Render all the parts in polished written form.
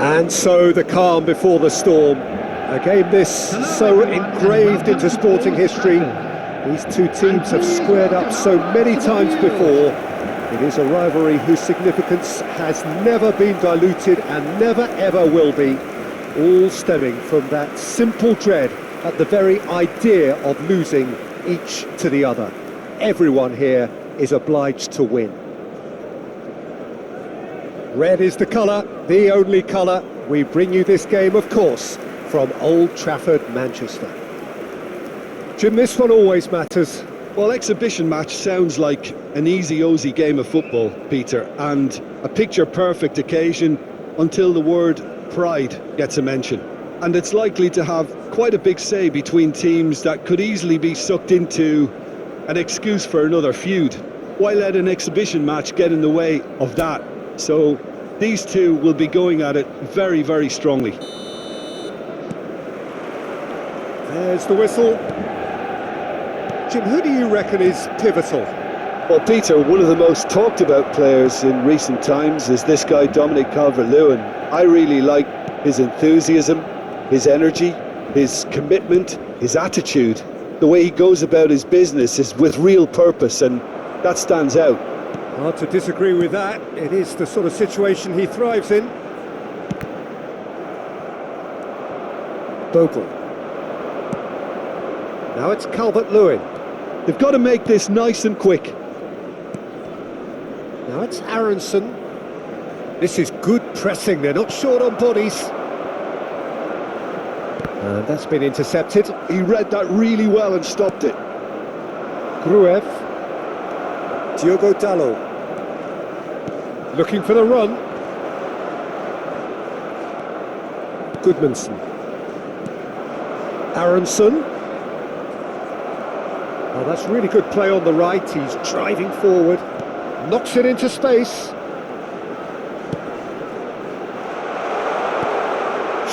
And so the calm before the storm. A game this so engraved into sporting history. These two teams have squared up so many times before. It is a rivalry whose significance has never been diluted and never ever will be. All stemming from that simple dread at the very idea of losing each to the other. Everyone here is obliged to win. Red is the colour, the only colour. We bring you this game, of course, from Old Trafford, Manchester. Jim, this one always matters. Well, exhibition match sounds like an easy-ozy game of football, Peter, and a picture-perfect occasion until the word pride gets a mention. And it's likely to have quite a big say between teams that could easily be sucked into an excuse for another feud. Why let an exhibition match get in the way of that? So these two will be going at it very, very strongly. There's the whistle. Jim, who do you reckon is pivotal? Well, Peter, one of the most talked about players in recent times is this guy, Dominic Calvert-Lewin. I really like his enthusiasm, his energy, his commitment, his attitude. The way he goes about his business is with real purpose, and that stands out. Hard to disagree with that. It is the sort of situation he thrives in. Bogle. Now it's Calvert-Lewin. They've got to make this nice and quick. Now it's Aronson. This is good pressing, they're not short on bodies. And that's been intercepted. He read that really well and stopped it. Gruev. Diogo Dalot. Looking for the run. Goodmanson. Aronson. Oh, that's really good play on the right. He's driving forward. Knocks it into space.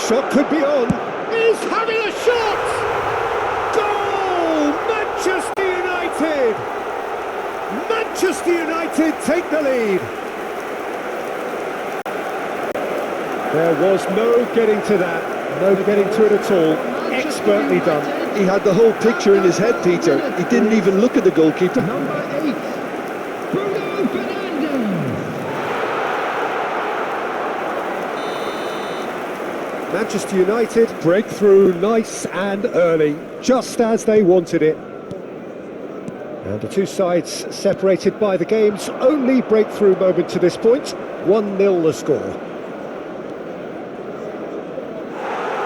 Shot could be on. He's having a shot! Goal! Manchester United! Manchester United take the lead. There was no getting to that. No getting to it at all. Expertly done. He had the whole picture in his head, Peter. He didn't even look at the goalkeeper. Number 8, Bruno Fernandes. Manchester United break through nice and early, just as they wanted it. And the two sides separated by the game's only breakthrough moment to this point. 1-0 the score.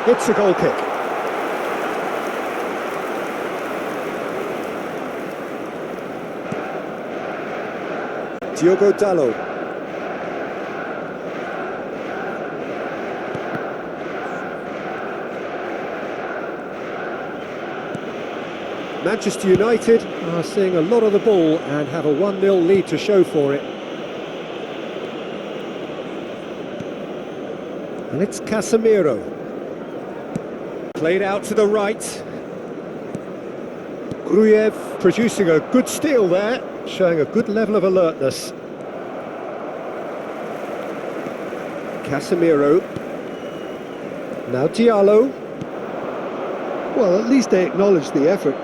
It's a goal kick. Diogo Dalot. Manchester United are seeing a lot of the ball and have a 1-0 lead to show for it. And it's Casemiro. Played out to the right. Gruev producing a good steal there, showing a good level of alertness. Casemiro. Now Diallo. Well, at least they acknowledged the effort.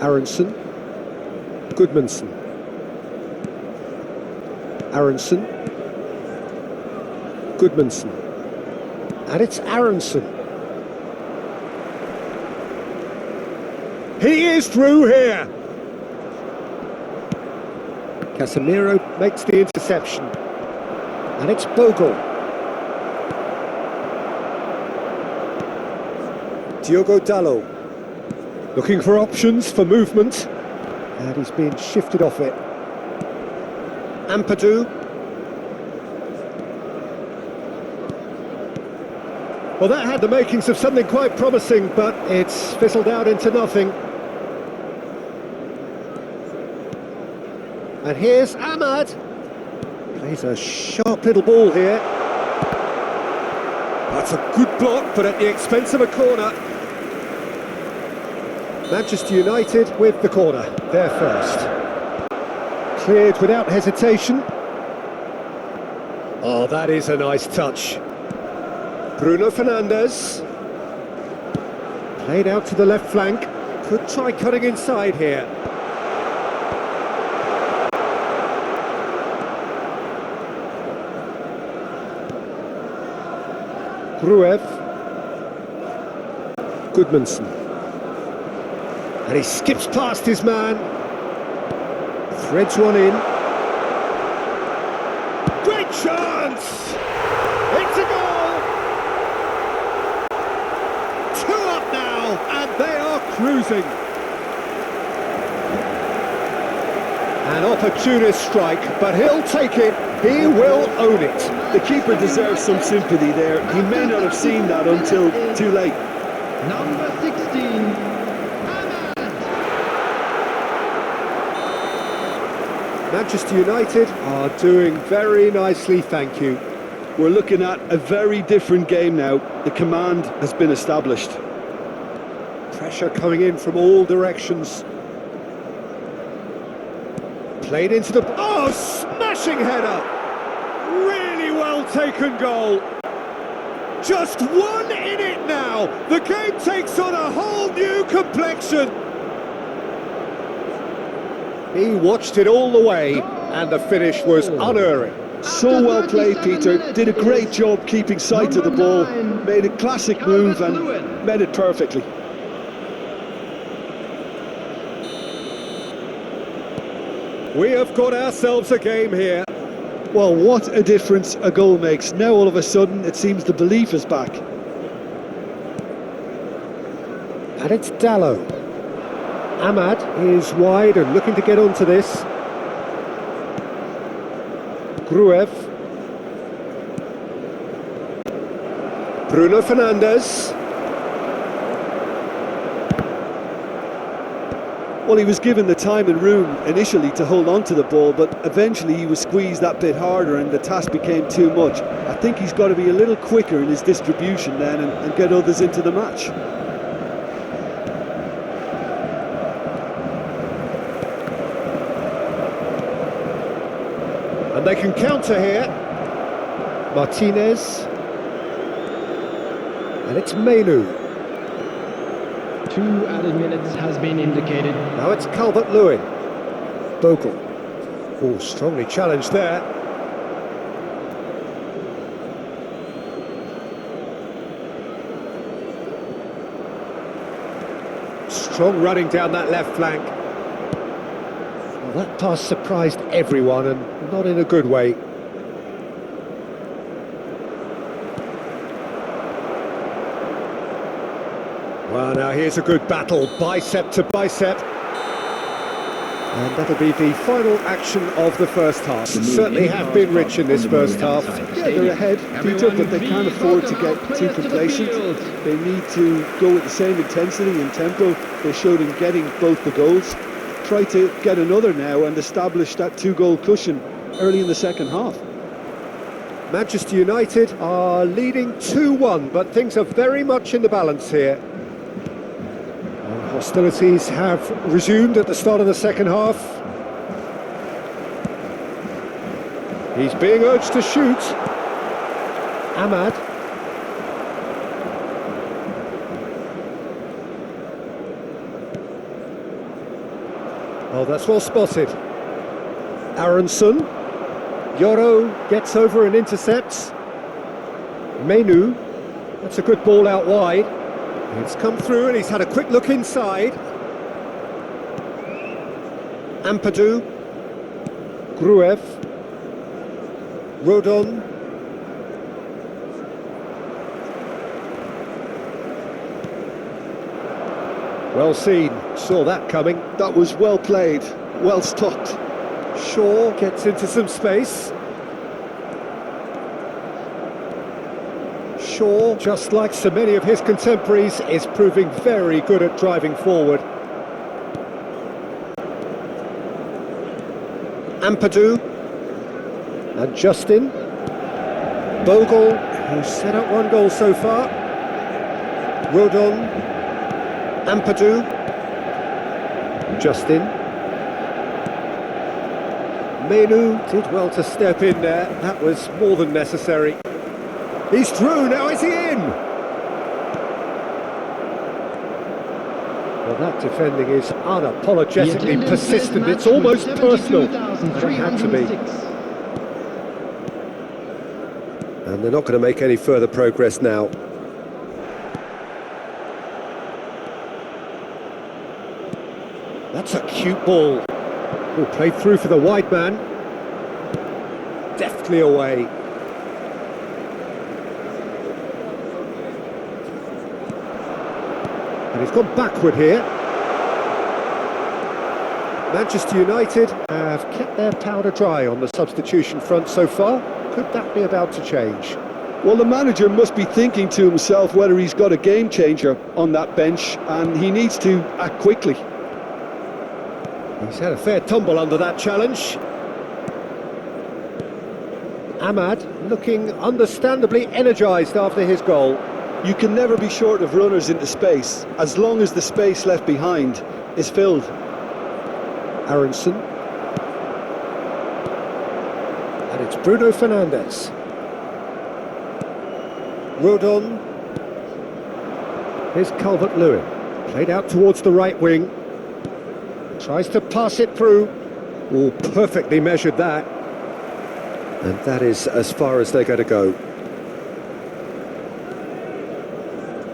Aronson. Goodmanson. Aronson. Goodmanson. And it's Aronson. He is through here. Casemiro makes the interception. And it's Bogle. Diogo Dalot. Looking for options for movement. And he's being shifted off it. Ampadu. Well, that had the makings of something quite promising, but it's fizzled out into nothing. And here's Ahmad. Plays a sharp little ball here. That's a good block, but at the expense of a corner. Manchester United with the corner, they're first. Cleared without hesitation. Oh, that is a nice touch. Bruno Fernandes. Played out to the left flank. Could try cutting inside here. Gruev. Goodmanson. And he skips past his man. Threads one in. Great chance! It's a goal! 2 up now, and they are cruising. An opportunist strike, but he'll take it. He will own it. The keeper deserves some sympathy there. He may not have seen that until too late. Number 16, Ahmad. Manchester United are doing very nicely, thank you. We're looking at a very different game now. The command has been established. Pressure coming in from all directions. Played into the... Oh, smashing header! Really well taken goal. Just 1 in it now. The game takes on a whole new complexion. He watched it all the way, and the finish was unerring. So well played, Peter. Did a great job keeping sight of the ball. Made a classic move and made it perfectly. We have got ourselves a game here. Well, what a difference a goal makes. Now all of a sudden it seems the belief is back. And it's Dallo. Ahmad is wide and looking to get onto this. Gruev. Bruno Fernandes. Well, he was given the time and room initially to hold on to the ball, but eventually he was squeezed that bit harder and the task became too much. I think he's got to be a little quicker in his distribution then and get others into the match. And they can counter here. Martinez. And it's Menu. 2 added minutes has been indicated. Now it's Calvert-Lewin. Bogle. Oh, strongly challenged there. Strong running down that left flank. Well, that pass surprised everyone, and not in a good way. Well, now here's a good battle, bicep to bicep. And that'll be the final action of the first half. Certainly have been rich in this first half. Yeah, they're ahead, Peter, but they can't afford to get too complacent. They need to go with the same intensity and tempo they showed in getting both the goals. Try to get another now and establish that 2-goal cushion early in the second half. Manchester United are leading 2-1, but things are very much in the balance here. Hostilities have resumed at the start of the second half. He's being urged to shoot. Ahmad. Oh, that's well spotted. Aronson. Yoro gets over and intercepts. Menu. That's a good ball out wide. It's come through and he's had a quick look inside. Ampadu. Gruev. Rodon. Well seen, saw that coming. That was well played, well stopped. Shaw gets into some space. Shaw, just like so many of his contemporaries, is proving very good at driving forward. Ampadu. And Justin. Bogle, who's set up 1 goal so far. Rodon. Ampadu. Justin. Menu did well to step in there. That was more than necessary. He's through, now is he in? Well, that defending is unapologetically persistent. It's almost personal. It had to be. And they're not going to make any further progress now. That's a cute ball. Oh, played through for the wide man. Deftly away. And he's gone backward here. Manchester United have kept their powder dry on the substitution front so far. Could that be about to change? Well, the manager must be thinking to himself whether he's got a game changer on that bench, and he needs to act quickly. He's had a fair tumble under that challenge. Ahmad looking understandably energised after his goal. You can never be short of runners into space, as long as the space left behind is filled. Aronson. And it's Bruno Fernandes. Rodon. Here's Calvert-Lewin. Played out towards the right wing. Tries to pass it through. Oh, perfectly measured that. And that is as far as they're going to go.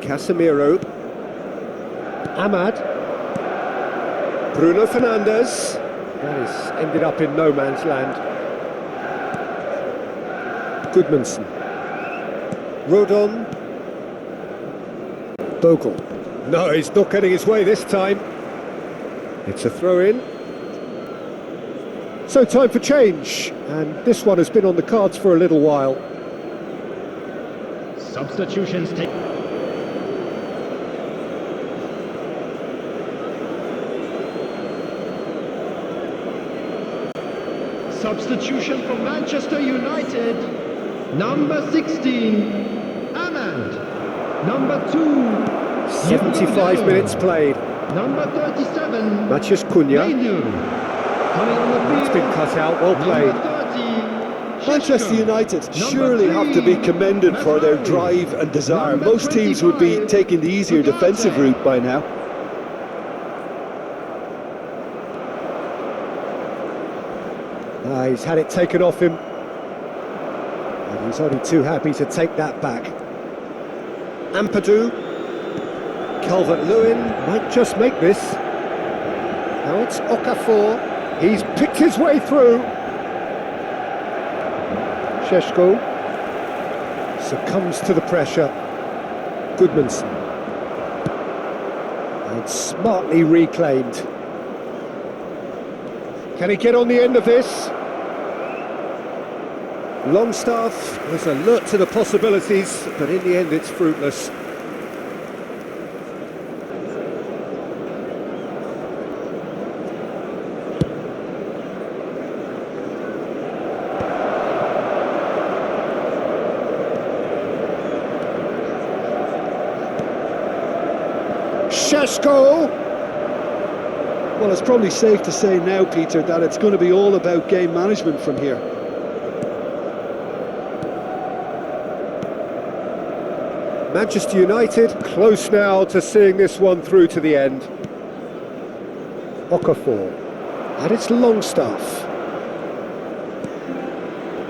Casemiro. Ahmad. Bruno Fernandes. That has ended up in no man's land. Goodmanson. Rodon. Bogle. No, he's not getting his way this time. It's a throw-in. So time for change, and this one has been on the cards for a little while. Substitutions take. Substitution for Manchester United. Number 16, Ahmad. Number 2, 75 minutes played. Number 37, Matheus Cunha. Menu. Coming on the field. It's been cut out, well played. Number 30, Manchester United surely have to be commended for their drive and desire. Number Most teams would be 25, taking the easier defensive route by now. He's had it taken off him. And he's only too happy to take that back. Ampadu. Calvert-Lewin might just make this. Now it's Okafor. He's picked his way through. Šeško succumbs to the pressure. Goodmanson. And smartly reclaimed. Can he get on the end of this? Longstaff was alert to the possibilities, but in the end it's fruitless. Šeško! Well, it's probably safe to say now, Peter, that it's going to be all about game management from here. Manchester United close now to seeing this one through to the end. Okafor. And it's Longstaff.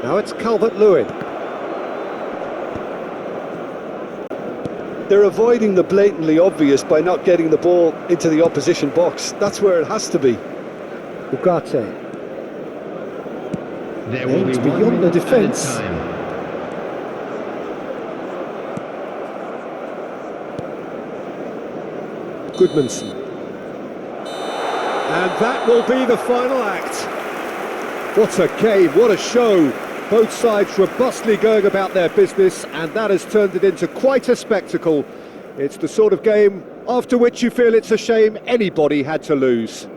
Now it's Calvert-Lewin. They're avoiding the blatantly obvious by not getting the ball into the opposition box. That's where it has to be. Ugarte. There will be Aims 1 beyond the minute defence. added time. Goodmanson. And that will be the final act. What a game, what a show. Both sides robustly going about their business, and that has turned it into quite a spectacle. It's the sort of game after which you feel it's a shame anybody had to lose.